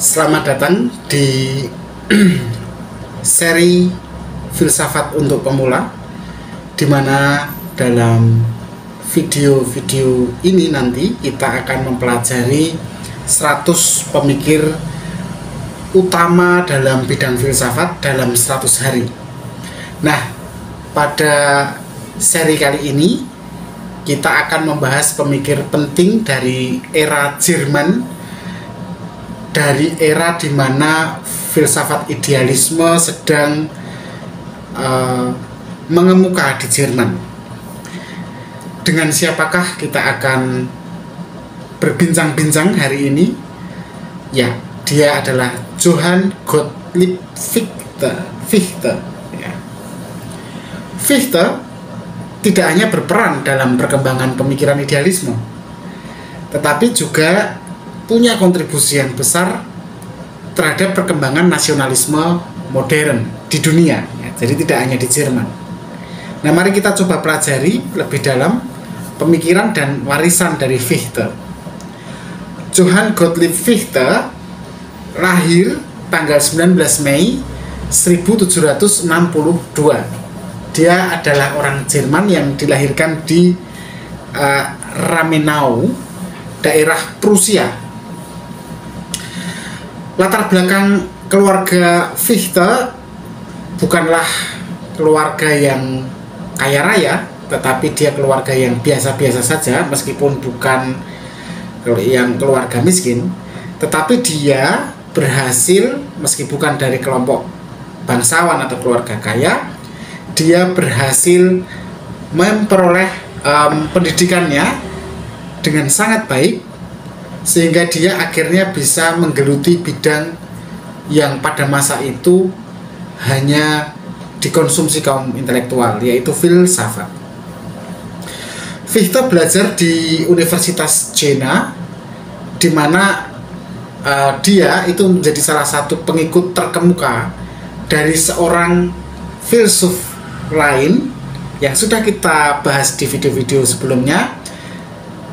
Selamat datang di seri filsafat untuk pemula, di mana dalam video-video ini nanti kita akan mempelajari 100 pemikir utama dalam bidang filsafat dalam 100 hari. Nah, pada seri kali ini kita akan membahas pemikir penting dari era Jerman, dari era di mana filsafat idealisme sedang mengemuka di Jerman. Dengan siapakah kita akan berbincang-bincang hari ini? Ya, dia adalah Johann Gottlieb Fichte. Ya. Fichte tidak hanya berperan dalam perkembangan pemikiran idealisme, tetapi juga punya kontribusi yang besar terhadap perkembangan nasionalisme modern di dunia, ya, jadi tidak hanya di Jerman. Nah, mari kita coba pelajari lebih dalam pemikiran dan warisan dari Fichte. Johann Gottlieb Fichte lahir tanggal 19 Mei 1762. Dia adalah orang Jerman yang dilahirkan di Ramenau, daerah Prusia. Latar belakang keluarga Fichte bukanlah keluarga yang kaya raya, tetapi dia keluarga yang biasa-biasa saja, meskipun bukan yang keluarga miskin, tetapi dia berhasil, meski bukan dari kelompok bangsawan atau keluarga kaya, dia berhasil memperoleh pendidikannya dengan sangat baik, sehingga dia akhirnya bisa menggeluti bidang yang pada masa itu hanya dikonsumsi kaum intelektual, yaitu filsafat. Fichte belajar di Universitas Jena, di mana dia itu menjadi salah satu pengikut terkemuka dari seorang filsuf lain yang sudah kita bahas di video-video sebelumnya,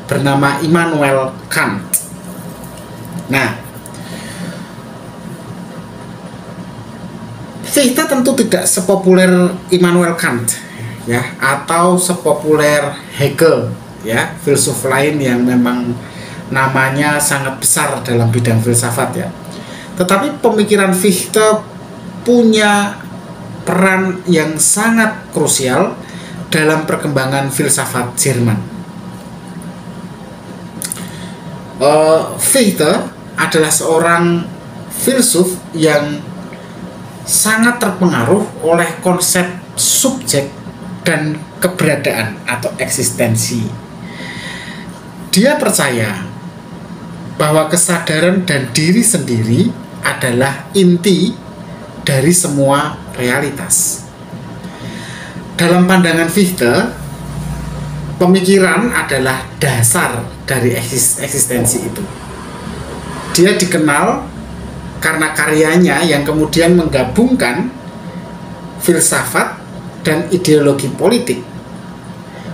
bernama Immanuel Kant. Nah, Fichte tentu tidak sepopuler Immanuel Kant, ya, atau sepopuler Hegel, ya, filsuf lain yang memang namanya sangat besar dalam bidang filsafat, ya. Tetapi pemikiran Fichte punya peran yang sangat krusial dalam perkembangan filsafat Jerman. Fichte adalah seorang filsuf yang sangat terpengaruh oleh konsep subjek dan keberadaan atau eksistensi. Dia percaya bahwa kesadaran dan diri sendiri adalah inti dari semua realitas. Dalam pandangan Fichte, pemikiran adalah dasar dari eksistensi itu. Dia dikenal karena karyanya yang kemudian menggabungkan filsafat dan ideologi politik,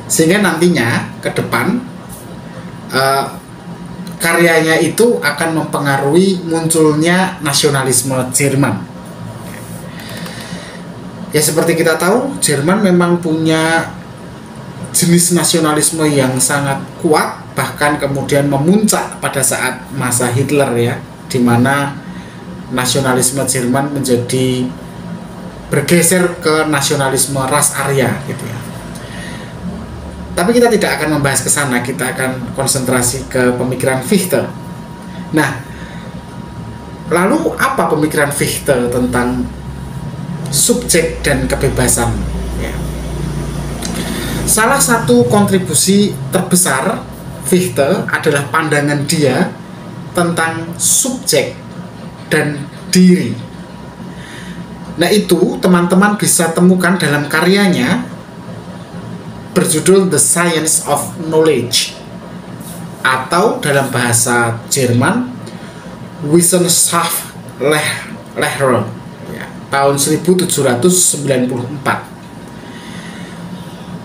sehingga nantinya ke depan karyanya itu akan mempengaruhi munculnya nasionalisme Jerman. Ya, seperti kita tahu, Jerman memang punya jenis nasionalisme yang sangat kuat, bahkan kemudian memuncak pada saat masa Hitler, ya, di mana nasionalisme Jerman menjadi bergeser ke nasionalisme ras Arya, gitu ya. Tapi kita tidak akan membahas ke sana, kita akan konsentrasi ke pemikiran Fichte. Nah, lalu apa pemikiran Fichte tentang subjek dan kebebasan, ya? Salah satu kontribusi terbesar Fichte adalah pandangan dia tentang subjek dan diri. Nah, itu teman-teman bisa temukan dalam karyanya berjudul The Science of Knowledge, atau dalam bahasa Jerman Wissenschaftslehre, ya, tahun 1794.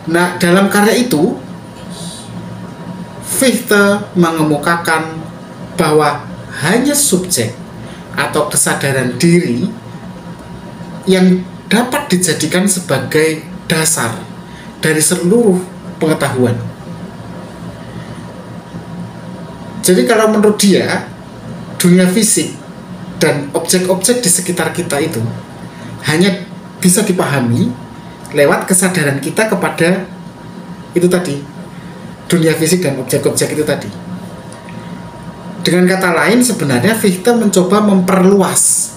Nah, dalam karya itu Fichte mengemukakan bahwa hanya subjek atau kesadaran diri yang dapat dijadikan sebagai dasar dari seluruh pengetahuan. Jadi kalau menurut dia, dunia fisik dan objek-objek di sekitar kita itu hanya bisa dipahami lewat kesadaran kita kepada itu tadi, dunia fisik dan objek-objek itu tadi. Dengan kata lain, sebenarnya Fichte mencoba memperluas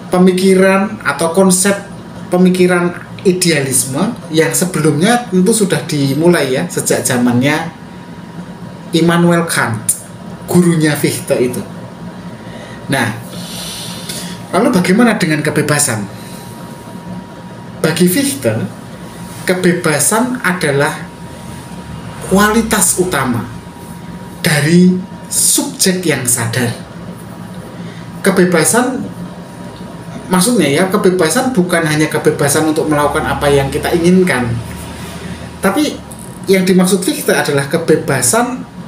pemikiran atau konsep pemikiran idealisme yang sebelumnya tentu sudah dimulai ya sejak zamannya Immanuel Kant, gurunya Fichte itu. Nah, lalu bagaimana dengan kebebasan? Bagi Fichte, kebebasan adalah kualitas utama dari subjek yang sadar. Kebebasan maksudnya ya, kebebasan bukan hanya kebebasan untuk melakukan apa yang kita inginkan, tapi yang dimaksud Fichte adalah kebebasan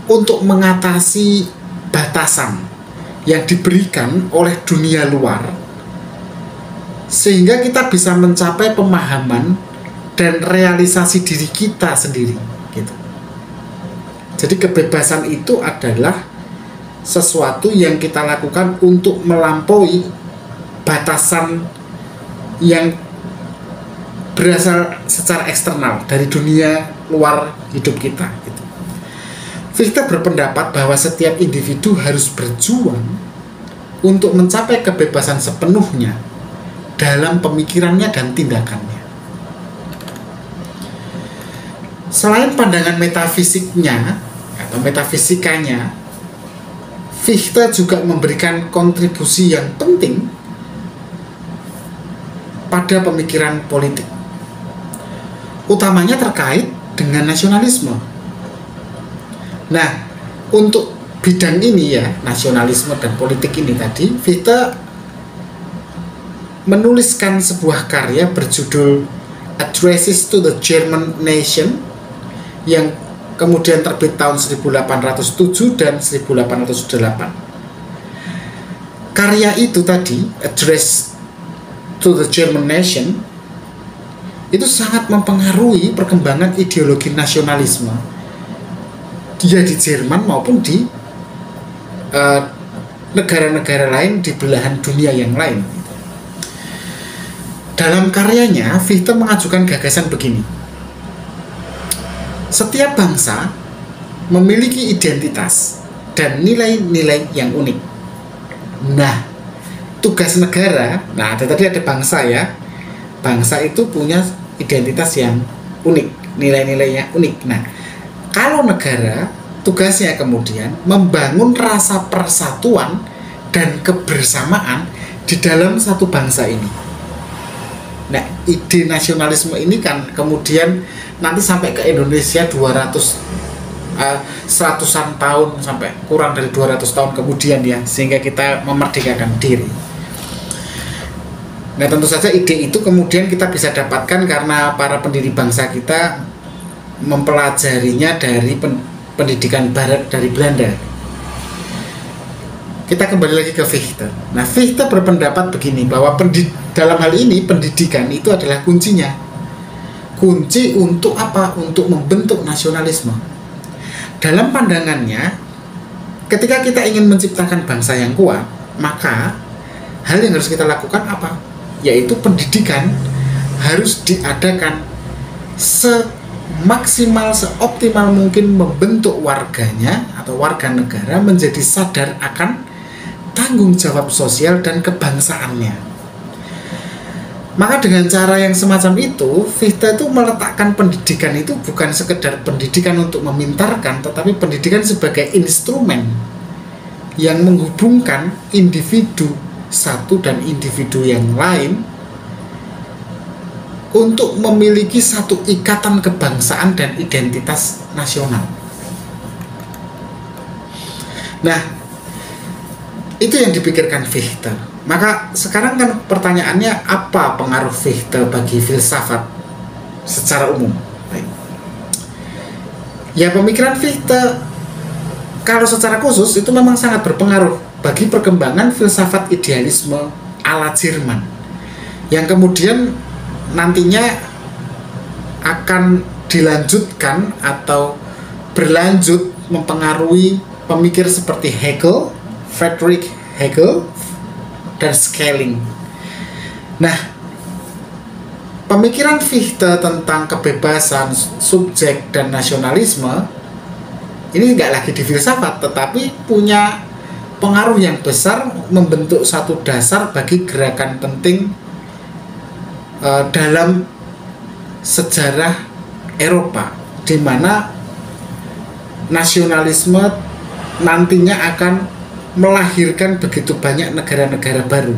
untuk mengatasi batasan yang diberikan oleh dunia luar, sehingga kita bisa mencapai pemahaman dan realisasi diri kita sendiri gitu. Jadi kebebasan itu adalah sesuatu yang kita lakukan untuk melampaui batasan yang berasal secara eksternal dari dunia luar hidup kita gitu. Fichte berpendapat bahwa setiap individu harus berjuang untuk mencapai kebebasan sepenuhnya dalam pemikirannya dan tindakannya. Selain pandangan metafisiknya atau metafisikanya, Fichte juga memberikan kontribusi yang penting pada pemikiran politik, utamanya terkait dengan nasionalisme. Nah, untuk bidang ini ya, nasionalisme dan politik ini tadi, Fichte menuliskan sebuah karya berjudul Addresses to the German Nation yang kemudian terbit tahun 1807 dan 1808. Karya itu tadi, Address to the German Nation, itu sangat mempengaruhi perkembangan ideologi nasionalisme dia di Jerman maupun di negara-negara lain di belahan dunia yang lain. Dalam karyanya, Fichte mengajukan gagasan begini: setiap bangsa memiliki identitas dan nilai-nilai yang unik. Nah, tugas negara, nah tadi ada bangsa ya, bangsa itu punya identitas yang unik, nilai-nilainya unik. Nah, kalau negara, tugasnya kemudian membangun rasa persatuan dan kebersamaan di dalam satu bangsa ini. Nah, ide nasionalisme ini kan kemudian nanti sampai ke Indonesia 100-an tahun, sampai kurang dari 200 tahun kemudian ya, sehingga kita memerdekakan diri. Nah, tentu saja ide itu kemudian kita bisa dapatkan karena para pendiri bangsa kita mempelajarinya dari pendidikan barat dari Belanda. Kita kembali lagi ke Fichte. Nah, Fichte berpendapat begini, bahwa dalam hal ini pendidikan itu adalah kuncinya. Kunci untuk apa? Untuk membentuk nasionalisme. Dalam pandangannya, ketika kita ingin menciptakan bangsa yang kuat, maka hal yang harus kita lakukan apa? Yaitu pendidikan harus diadakan semaksimal, seoptimal mungkin membentuk warganya atau warga negara menjadi sadar akan tanggung jawab sosial dan kebangsaannya. Maka dengan cara yang semacam itu, Fichte itu meletakkan pendidikan itu bukan sekedar pendidikan untuk memintarkan, tetapi pendidikan sebagai instrumen yang menghubungkan individu satu dan individu yang lain untuk memiliki satu ikatan kebangsaan dan identitas nasional. Nah, itu yang dipikirkan Fichte. Maka sekarang kan pertanyaannya, apa pengaruh Fichte bagi filsafat secara umum? Baik. Ya, pemikiran Fichte kalau secara khusus itu memang sangat berpengaruh bagi perkembangan filsafat idealisme ala Jerman yang kemudian nantinya akan dilanjutkan atau berlanjut mempengaruhi pemikir seperti Hegel, Friedrich Hegel, dan Schelling. Nah, pemikiran Fichte tentang kebebasan, subjek, dan nasionalisme ini nggak lagi di filsafat, tetapi punya pengaruh yang besar membentuk satu dasar bagi gerakan penting dalam sejarah Eropa, di mana nasionalisme nantinya akan melahirkan begitu banyak negara-negara baru.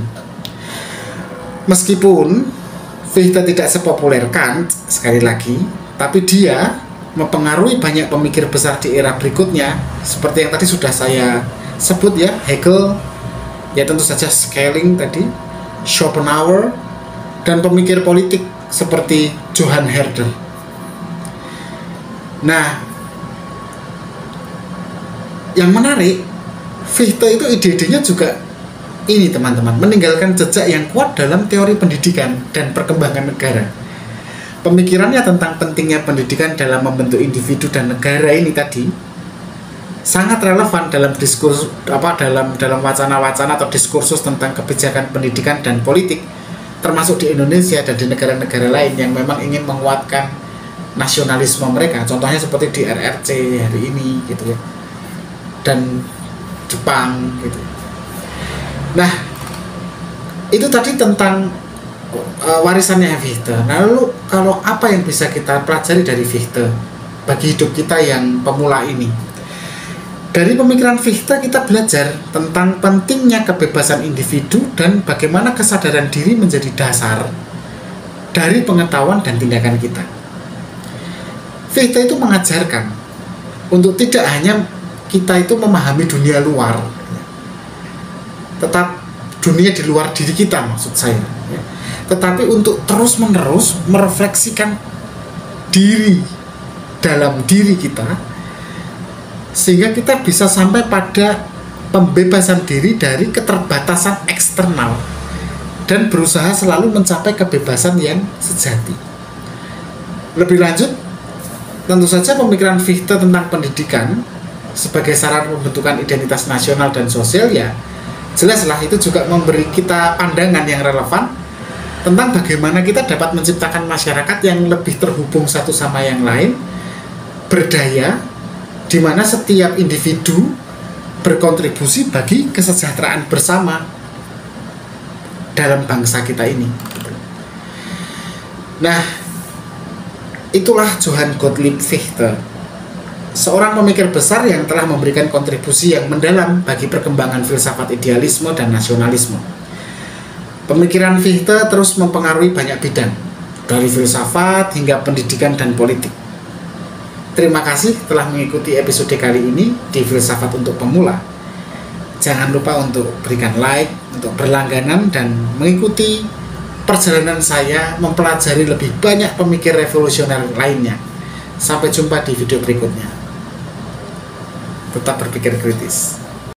Meskipun Fichte tidak sepopuler Kant, sekali lagi, tapi dia mempengaruhi banyak pemikir besar di era berikutnya, seperti yang tadi sudah saya sebut ya, Hegel, ya tentu saja Schelling tadi, Schopenhauer, dan pemikir politik seperti Johann Herder. Nah, yang menarik, Fichte itu ide-idenya juga ini teman-teman, meninggalkan jejak yang kuat dalam teori pendidikan dan perkembangan negara. Pemikirannya tentang pentingnya pendidikan dalam membentuk individu dan negara ini tadi sangat relevan dalam diskursus dalam wacana-wacana atau diskursus tentang kebijakan pendidikan dan politik, termasuk di Indonesia dan di negara-negara lain yang memang ingin menguatkan nasionalisme mereka. Contohnya seperti di RRC hari ini gitu ya, dan Jepang gitu. Nah, itu tadi tentang warisannya Fichte. Nah, lalu kalau apa yang bisa kita pelajari dari Fichte bagi hidup kita yang pemula ini? Dari pemikiran Fichte kita belajar tentang pentingnya kebebasan individu dan bagaimana kesadaran diri menjadi dasar dari pengetahuan dan tindakan kita. Fichte itu mengajarkan untuk tidak hanya kita itu memahami dunia luar, tetap dunia di luar diri kita maksud saya, tetapi untuk terus-menerus merefleksikan diri dalam diri kita, sehingga kita bisa sampai pada pembebasan diri dari keterbatasan eksternal dan berusaha selalu mencapai kebebasan yang sejati. Lebih lanjut, tentu saja pemikiran Fichte tentang pendidikan sebagai sarana pembentukan identitas nasional dan sosial, ya jelaslah itu juga memberi kita pandangan yang relevan tentang bagaimana kita dapat menciptakan masyarakat yang lebih terhubung satu sama yang lain, berdaya, di mana setiap individu berkontribusi bagi kesejahteraan bersama dalam bangsa kita ini. Nah, itulah Johann Gottlieb Fichte, seorang pemikir besar yang telah memberikan kontribusi yang mendalam bagi perkembangan filsafat idealisme dan nasionalisme. Pemikiran Fichte terus mempengaruhi banyak bidang, dari filsafat hingga pendidikan dan politik. Terima kasih telah mengikuti episode kali ini di Filsafat untuk Pemula. Jangan lupa untuk berikan like, untuk berlangganan, dan mengikuti perjalanan saya mempelajari lebih banyak pemikir revolusioner lainnya. Sampai jumpa di video berikutnya. Tetap berpikir kritis.